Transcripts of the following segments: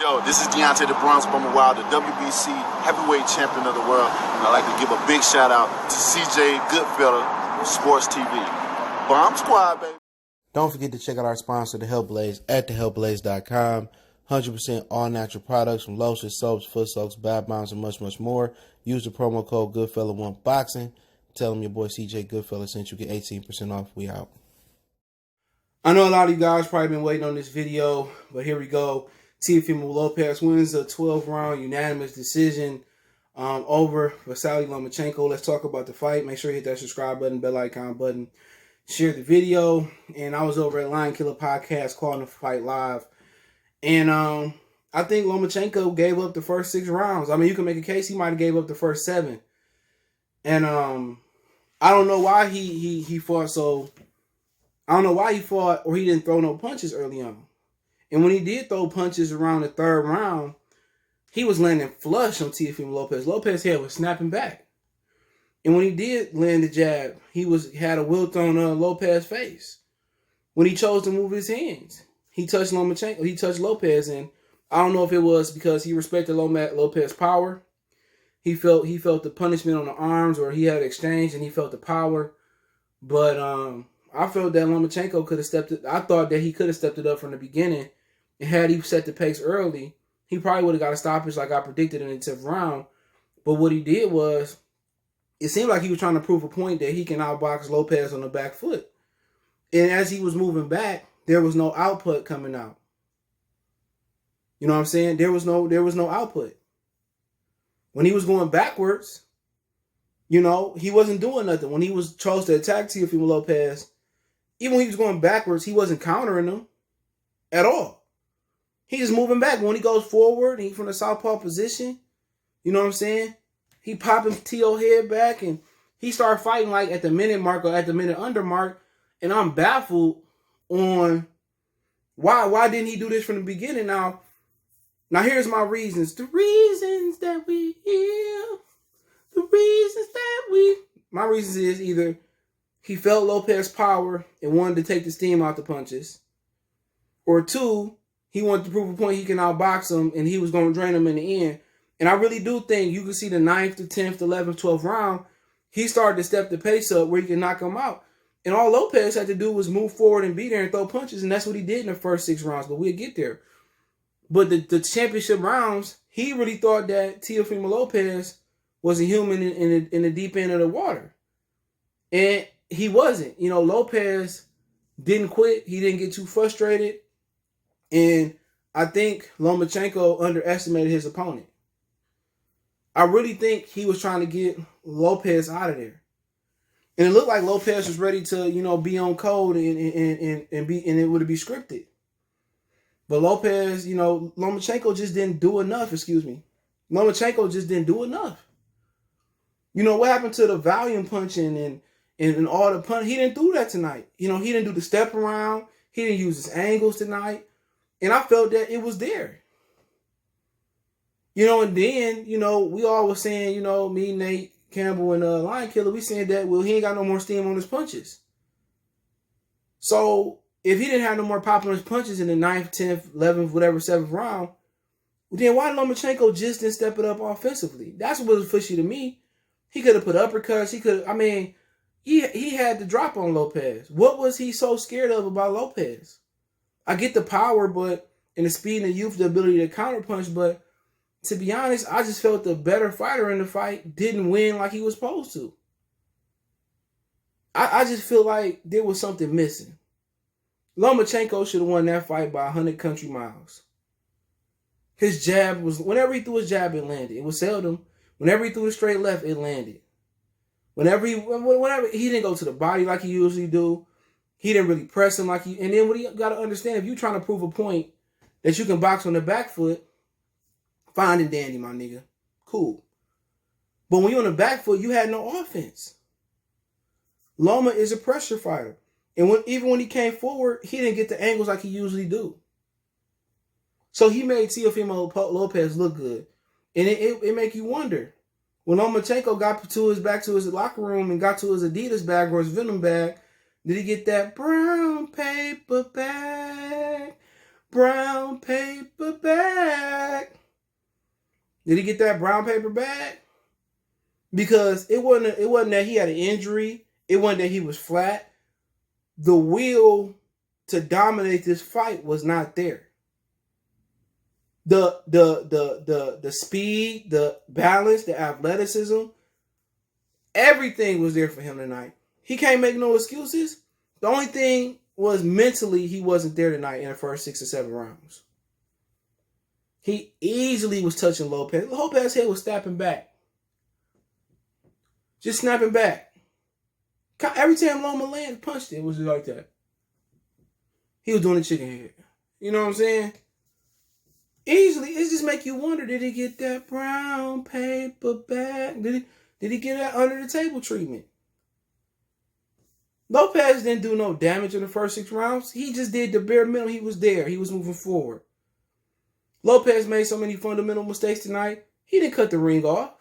Yo, this is Deontay the Bronx Bummer Wild, the WBC heavyweight champion of the world. And I'd like to give a big shout out to CJ Goodfella, Sports TV. Bomb Squad, baby. Don't forget to check out our sponsor, The Health Blaze, at thehealthblaze.com. 100% all natural products from lotions, soaps, foot soaks, bath bombs, and much, much more. Use the promo code Goodfella1Boxing. Tell them your boy CJ Goodfella sent you, get 18% off. We out. I know a lot of you guys probably been waiting on this video, but here we go. Teofimo Lopez wins a 12-round unanimous decision over Vasyl Lomachenko. Let's talk about the fight. Make sure you hit that subscribe button, bell icon button, share the video. And I was over at Lion Killer Podcast calling the fight live. And I think Lomachenko gave up the first 6 rounds. I mean, you can make a case he might have gave up the first 7. And I don't know why he fought so. I don't know why he fought or he didn't throw no punches early on. And when he did throw punches around the 3rd round, he was landing flush on Teofimo Lopez. Lopez's head was snapping back. And when he did land the jab, he had a wilt on Lopez's face. When he chose to move his hands, he touched Lomachenko. He touched Lopez, and I don't know if it was because he respected Lopez's power. He felt the punishment on the arms, or he had exchange and he felt the power. But I felt that Lomachenko could have stepped it. I thought that he could have stepped it up from the beginning. And had he set the pace early, he probably would have got a stoppage like I predicted in the 10th round. But what he did was, it seemed like he was trying to prove a point that he can outbox Lopez on the back foot. And as he was moving back, there was no output coming out. You know what I'm saying? There was no output. When he was going backwards, you know, he wasn't doing nothing. When he chose to attack Teofimo Lopez, even when he was going backwards, he wasn't countering him at all. He's moving back. When he goes forward, and he's from the southpaw position, you know what I'm saying? He popping T.O. head back, and he started fighting like at the minute mark or at the minute under mark, and I'm baffled on why didn't he do this from the beginning? Now here's my reasons. The reasons that we hear. My reasons is either he felt Lopez's power and wanted to take the steam out the punches, or 2, he wanted to prove a point he can outbox him and he was going to drain him in the end. And I really do think you can see the 9th, the 10th, 11th, 12th round, he started to step the pace up where he can knock him out. And all Lopez had to do was move forward and be there and throw punches, and that's what he did in the first 6 rounds, but we'll get there. But the championship rounds, he really thought that Teofimo Lopez was a human in the deep end of the water. And he wasn't. You know, Lopez didn't quit. He didn't get too frustrated. And I think Lomachenko underestimated his opponent. I really think he was trying to get Lopez out of there. And it looked like Lopez was ready to, you know, be on code and it would be scripted. But Lopez, you know, Lomachenko just didn't do enough, Lomachenko just didn't do enough. You know, what happened to the volume punching and all the punch? He didn't do that tonight. You know, he didn't do the step around. He didn't use his angles tonight. And I felt that it was there. You know, and then, you know, we all were saying, you know, me, Nate, Campbell, and Lion Killer, we saying that, well, he ain't got no more steam on his punches. So if he didn't have no more pop on his punches in the 9th, 10th, 11th, whatever, 7th round, then why Lomachenko just didn't step it up offensively? That's what was fishy to me. He could have put uppercuts. He had the drop on Lopez. What was he so scared of about Lopez? I get the power, and the speed and the youth, the ability to counterpunch, but to be honest, I just felt the better fighter in the fight didn't win like he was supposed to. I just feel like there was something missing. Lomachenko should have won that fight by 100 country miles. His jab was, whenever he threw his jab, it landed. It was seldom. Whenever he threw a straight left, it landed. Whenever he didn't go to the body like he usually do. He didn't really press him like and then what you got to understand, if you're trying to prove a point that you can box on the back foot, fine and dandy, my nigga. Cool. But when you're on the back foot, you had no offense. Loma is a pressure fighter. And even when he came forward, he didn't get the angles like he usually do. So he made Teofimo Lopez look good. And it make you wonder. When Lomachenko got back to his locker room and got to his Adidas bag or his Venom bag, did he get that brown paper bag? Brown paper bag. Did he get that brown paper bag? Because it wasn't that he had an injury. It wasn't that he was flat. The will to dominate this fight was not there. The speed, the balance, the athleticism, everything was there for him tonight. He can't make no excuses. The only thing was mentally he wasn't there tonight in the first 6 or 7 rounds. He easily was touching Lopez. Lopez's head was snapping back. Just snapping back. Every time Loma land punched it was just like that. He was doing the chicken head. You know what I'm saying? Easily, it just make you wonder, did he get that brown paper bag? Did he get that under the table treatment? Lopez didn't do no damage in the first 6 rounds. He just did the bare minimum. He was there. He was moving forward. Lopez made so many fundamental mistakes tonight. He didn't cut the ring off.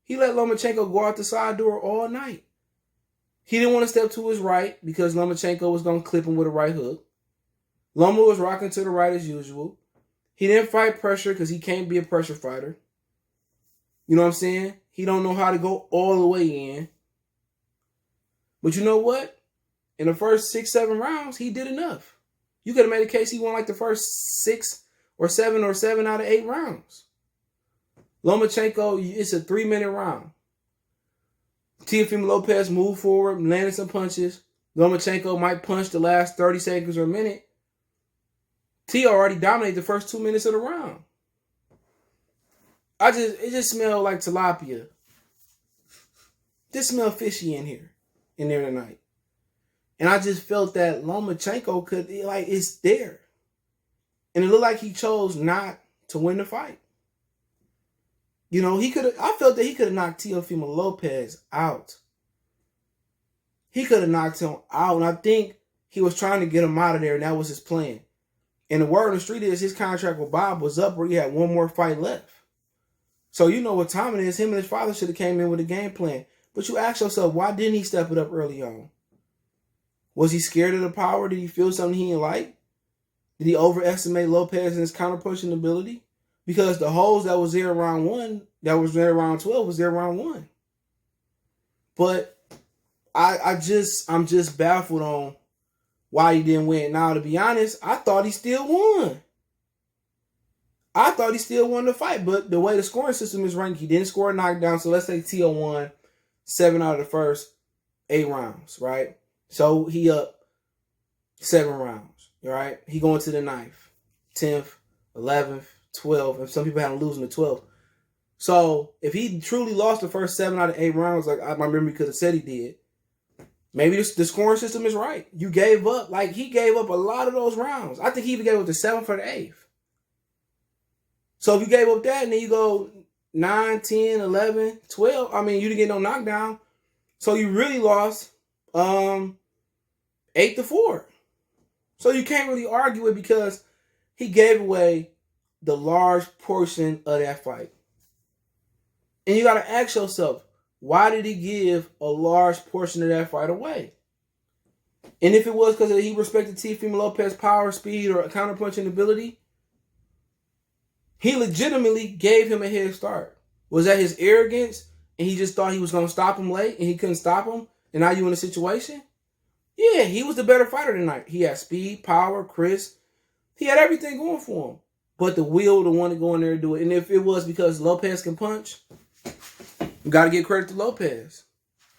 He let Lomachenko go out the side door all night. He didn't want to step to his right because Lomachenko was going to clip him with a right hook. Loma was rocking to the right as usual. He didn't fight pressure because he can't be a pressure fighter. You know what I'm saying? He don't know how to go all the way in. But you know what? In the first 6, 7 rounds, he did enough. You could have made a case he won like the first 6 or 7 out of 8 rounds. Lomachenko, it's a 3-minute round. Teofimo Lopez moved forward, landed some punches. Lomachenko might punch the last 30 seconds or a minute. Teo already dominated the first 2 minutes of the round. It just smelled like tilapia. Just smelled fishy in there tonight. And I just felt that Lomachenko it's there. And it looked like he chose not to win the fight. You know, I felt that he could have knocked Teofimo Lopez out. He could have knocked him out. And I think he was trying to get him out of there, and that was his plan. And the word on the street is his contract with Bob was up where he had one more fight left. So you know what time it is. Him and his father should have came in with a game plan. But you ask yourself, why didn't he step it up early on? Was he scared of the power? Did he feel something he didn't like? Did he overestimate Lopez and his counter-punching ability? Because the holes that was there around 1, that was there around 12, was there around 1. But I'm just baffled on why he didn't win. Now, to be honest, I thought he still won. I thought he still won the fight, but the way the scoring system is ranked, he didn't score a knockdown. So let's say Teo won 7 out of the first 8 rounds, right? So he up 7 rounds, right? He going to the 9th, 10th, 11th, 12th, and some people had him losing the 12th. So if he truly lost the first 7 out of 8 rounds, like my memory could have said he did, maybe the scoring system is right. You gave up, he gave up a lot of those rounds. I think he even gave up the 7th or the 8th. So if you gave up that and then you go 9, 10, 11, 12, I mean, you didn't get no knockdown. So you really lost 8-4. So you can't really argue it because he gave away the large portion of that fight. And you got to ask yourself, why did he give a large portion of that fight away? And if it was because he respected Teofimo Lopez's power, speed, or counterpunching ability, he legitimately gave him a head start. Was that his arrogance and he just thought he was going to stop him late and he couldn't stop him? And now you in a situation? Yeah, he was the better fighter tonight. He had speed, power, crisp. He had everything going for him. But the will to want to go in there and do it. And if it was because Lopez can punch, you got to give credit to Lopez.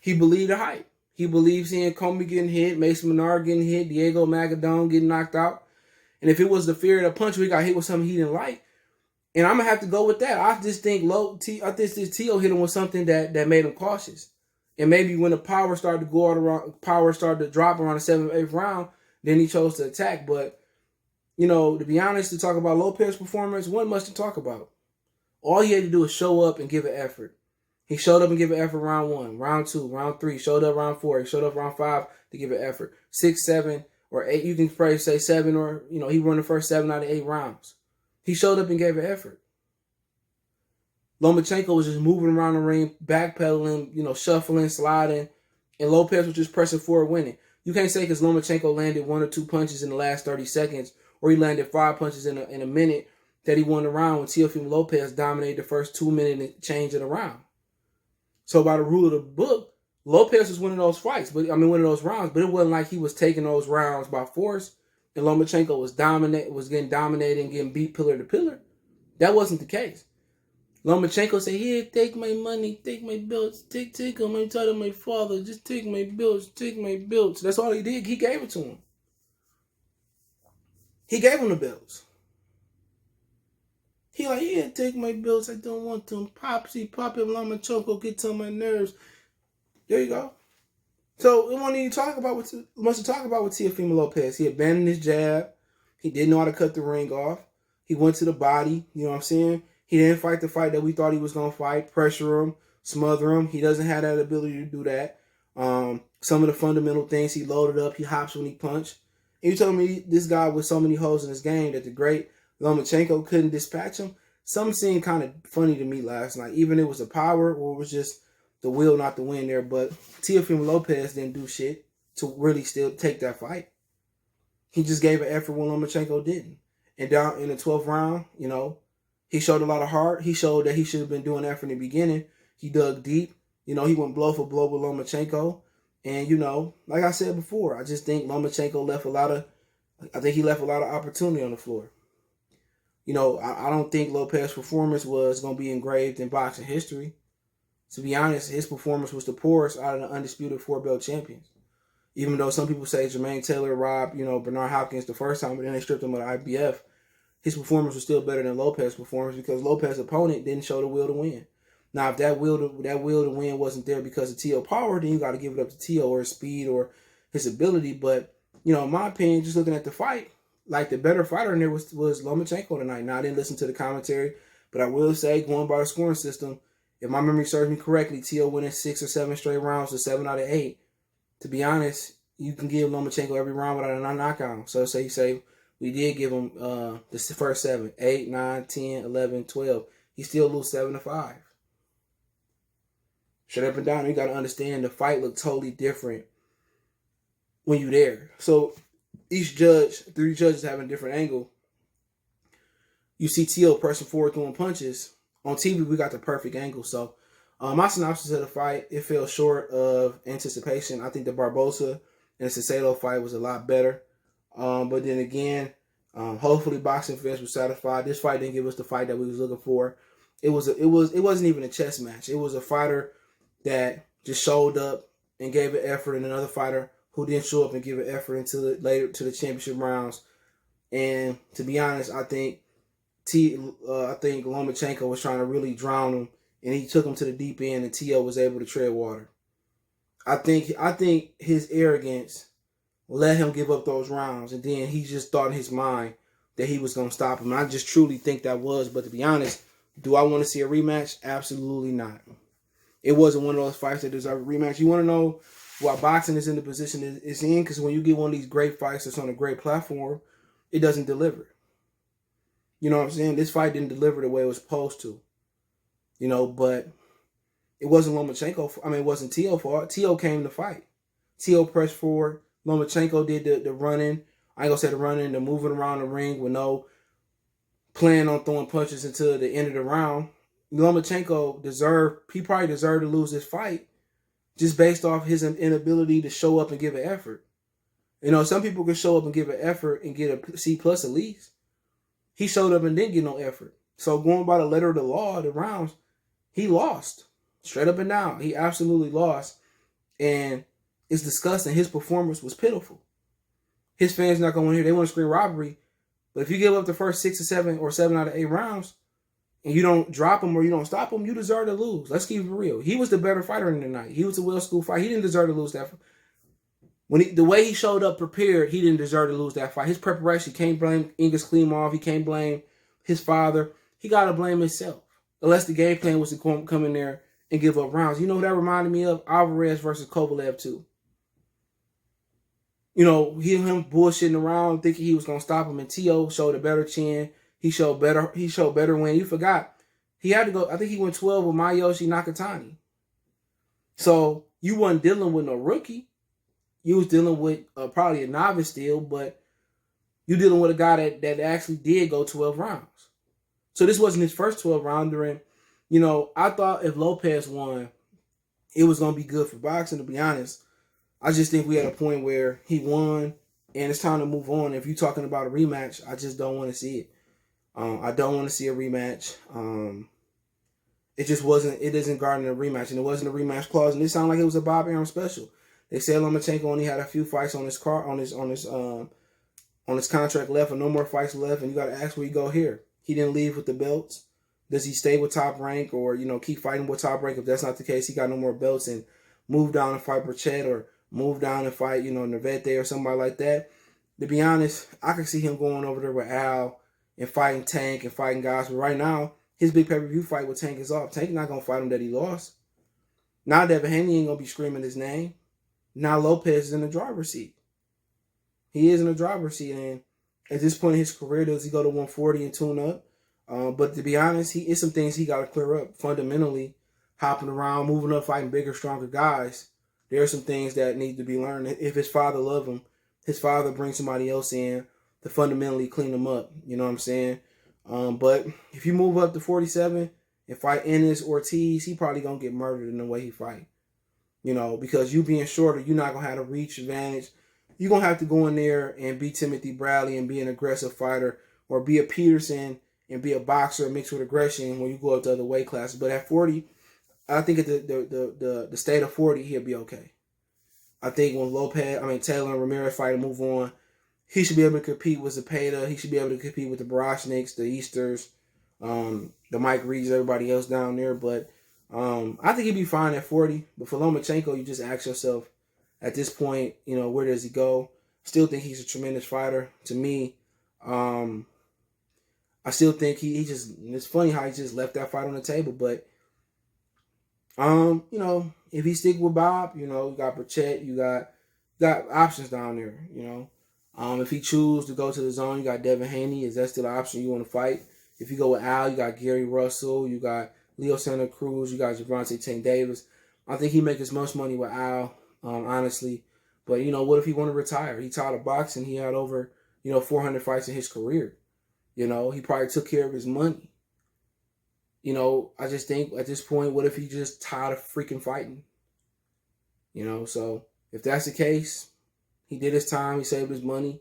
He believed the hype. He believes seeing Comey getting hit, Mason Menard getting hit, Diego Magadon getting knocked out. And if it was the fear of the punch, we got hit with something he didn't like. And I'm going to have to go with that. I just think this Teo hit him with something that made him cautious. And maybe when the power started to drop around the 7th, 8th round, then he chose to attack. But, you know, to be honest, to talk about Lopez's performance, wasn't much to talk about. All he had to do was show up and give an effort. He showed up and gave an effort round 1, round 2, round 3, showed up round 4, he showed up round 5 to give an effort. 6, 7, or 8, you can probably say 7, or, you know, he won the first 7 out of 8 rounds. He showed up and gave an effort. Lomachenko was just moving around the ring, backpedaling, you know, shuffling, sliding, and Lopez was just pressing forward, winning. You can't say because Lomachenko landed 1 or 2 punches in the last 30 seconds, or he landed 5 punches in a minute, that he won the round when Teofimo Lopez dominated the first 2-minute change of the round. So by the rule of the book, Lopez was winning those fights, winning those rounds, but it wasn't like he was taking those rounds by force and Lomachenko was getting dominated and getting beat pillar to pillar. That wasn't the case. Lomachenko said, "Here, take my money, take my belts, take them. I told my father, just take my belts, take my belts." That's all he did. He gave it to him. He gave him the belts. He like, "Yeah, take my belts. I don't want them. Popsy, Lomachenko gets on my nerves." There you go. So it wasn't even much to talk about with Teofimo Lopez. He abandoned his jab. He didn't know how to cut the ring off. He went to the body. You know what I'm saying? He didn't fight the fight that we thought he was going to fight. Pressure him, smother him. He doesn't have that ability to do that. Some of the fundamental things, he loaded up. He hops when he punched. And you told me this guy with so many holes in his game that the great Lomachenko couldn't dispatch him. Something seemed kind of funny to me last night. Even if it was a power or it was just the will not to win there. But Teofimo Lopez didn't do shit to really still take that fight. He just gave an effort when Lomachenko didn't. And down in the 12th round, you know, he showed a lot of heart. He showed that he should have been doing that from the beginning. He dug deep. You know, he went blow for blow with Lomachenko. And, you know, like I said before, I just think Lomachenko left a lot of opportunity on the floor. You know, I don't think Lopez's performance was going to be engraved in boxing history. To be honest, his performance was the poorest out of the undisputed 4-belt champions. Even though some people say Jermaine Taylor robbed, you know, Bernard Hopkins the first time, but then they stripped him of the IBF, his performance was still better than Lopez's performance because Lopez's opponent didn't show the will to win. Now, if that will to win wasn't there because of T.O. power, then you got to give it up to T.O. or his speed or his ability. But, you know, in my opinion, just looking at the fight, like the better fighter in there was Lomachenko tonight. Now, I didn't listen to the commentary, but I will say, going by the scoring system, if my memory serves me correctly, T.O. winning 6 or 7 straight rounds to 7 out of 8. To be honest, you can give Lomachenko every round without a knockout. So say we did give him the first 7, 8, 9, 10, 11, 12. He still lose 7-5. Straight up and down, you got to understand the fight looked totally different when you're there. So each judge, 3 judges having a different angle. You see T.O. pressing forward throwing punches. On TV, we got the perfect angle. So my synopsis of the fight, it fell short of anticipation. I think the Barbosa and the Cicelo fight was a lot better. But then again, hopefully boxing fans were satisfied. This fight didn't give us the fight that we was looking for. It wasn't even a chess match. It was a fighter that just showed up and gave an effort, and another fighter who didn't show up and give an effort until later to the championship rounds. And to be honest, I think Lomachenko was trying to really drown him, and he took him to the deep end, and T.O. was able to tread water. I think his arrogance let him give up those rounds, and then he just thought in his mind that he was going to stop him. I just truly think that was, but to be honest, do I want to see a rematch? Absolutely not. It wasn't one of those fights that deserve a rematch. You want to know why boxing is in the position it's in? Because when you get one of these great fights that's on a great platform, it doesn't deliver. You know what I'm saying? This fight didn't deliver the way it was supposed to. You know, but it wasn't it wasn't T.O. fault. T.O. came to fight. T.O. pressed forward. Lomachenko did the running. I ain't gonna say the running, the moving around the ring with no plan on throwing punches until the end of the round. Lomachenko probably deserved to lose this fight just based off his inability to show up and give an effort. You know, some people can show up and give an effort and get a C+ at least. He showed up and didn't get no effort. So going by the letter of the law, the rounds, he lost. Straight up and down. He absolutely lost. And it's disgusting. His performance was pitiful. His fans not going to hear. They want to scream robbery. But if you give up the first 6 or 7 or 7 out of 8 rounds and you don't drop him or you don't stop him, you deserve to lose. Let's keep it real. He was the better fighter in the night. He was a well-schooled fight. He didn't deserve to lose that. The way he showed up prepared, he didn't deserve to lose that fight. His preparation, he can't blame Ingus Klimov. He can't blame his father. He got to blame himself. Unless the game plan was to come in there and give up rounds. You know what that reminded me of? Alvarez versus Kovalev too. You know, him bullshitting around, thinking he was gonna stop him, and T.O. showed a better chin. He showed better win. You forgot. He had to go, I think he went 12 with Mayoshi Nakatani. So you wasn't dealing with no rookie. You was dealing with probably a novice still, but you dealing with a guy that actually did go 12 rounds. So this wasn't his first 12-rounder. And, you know, I thought if Lopez won, it was going to be good for boxing, to be honest. I just think we had a point where he won, and it's time to move on. If you're talking about a rematch, I just don't want to see it. I don't want to see a rematch. It just wasn't. It isn't guarding a rematch, and it wasn't a rematch clause. And it sounded like it was a Bob Arum special. They said Lomachenko only had a few fights on his contract left, and no more fights left. And you got to ask where you go here. He didn't leave with the belts. Does he stay with Top Rank, or keep fighting with Top Rank? If that's not the case, he got no more belts and move down and fight Burchett, or move down and fight Nervete or somebody like that. To be honest, I could see him going over there with Al and fighting Tank and fighting guys. But right now, his big pay-per-view fight with Tank is off. Tank not going to fight him that he lost. Now Devin Haney ain't going to be screaming his name. Now Lopez is in the driver's seat. He is in the driver's seat. And at this point in his career, does he go to 140 and tune up? But to be honest, it's some things he got to clear up. Fundamentally, hopping around, moving up, fighting bigger, stronger guys. There are some things that need to be learned. If his father loved him, his father brings somebody else in to fundamentally clean him up. You know what I'm saying? But if you move up to 47 and fight Ennis, Ortiz, he probably going to get murdered in the way he fight. Because you being shorter, you're not going to have a reach advantage. You're going to have to go in there and be Timothy Bradley and be an aggressive fighter, or be a Peterson and be a boxer mixed with aggression when you go up to other weight classes. But at 40, I think at the state of 40, he'll be okay. I think when Taylor and Ramirez fight and move on, he should be able to compete with Zepeda. He should be able to compete with the Barashniks, the Easters, the Mike Reeds, everybody else down there. But I think he'd be fine at 40. But for Lomachenko, you just ask yourself, at this point, where does he go? Still think he's a tremendous fighter. To me, I still think it's funny how he just left that fight on the table. But, if he stick with Bob, you got Burchett, you got options down there, If he choose to go to the zone, you got Devin Haney. Is that still an option you want to fight? If you go with Al, you got Gary Russell, you got Leo Santa Cruz, you got Gervonta Tank Davis. I think he make as much money with Al, honestly. But, what if he want to retire? He tired of boxing. He had over, 400 fights in his career. He probably took care of his money. I just think at this point, what if he just tired of freaking fighting? So if that's the case, he did his time, he saved his money.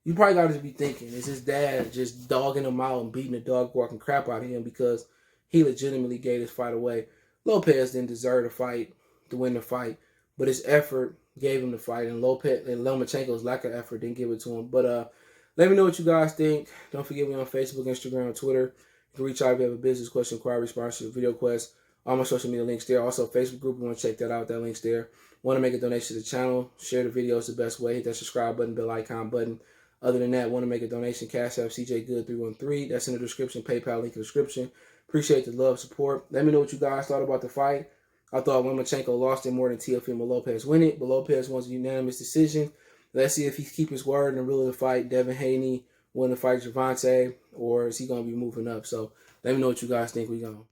You probably got to be thinking, is his dad just dogging him out and beating the dog walking crap out of him because he legitimately gave his fight away? Lopez didn't deserve the fight, to win the fight, but his effort gave him the fight, and Lomachenko's lack of effort didn't give it to him. But let me know what you guys think. Don't forget, we on Facebook, Instagram, Twitter. You can reach out if you have a business question, inquiry, sponsorship, video quest. All my social media links there. Also, Facebook group, you want to check that out. That link's there. Want to make a donation to the channel, share the video is the best way. Hit that subscribe button, bell icon button. Other than that, want to make a donation, Cash App, CJ Good 313. That's in the description. PayPal link in the description. Appreciate the love, support. Let me know what you guys thought about the fight. I thought Lomachenko lost it more than Teofimo Lopez win it, but Lopez wants a unanimous decision. Let's see if he keep his word and really fight Devin Haney, win the fight Gervonta, or is he going to be moving up? So let me know what you guys think. We going.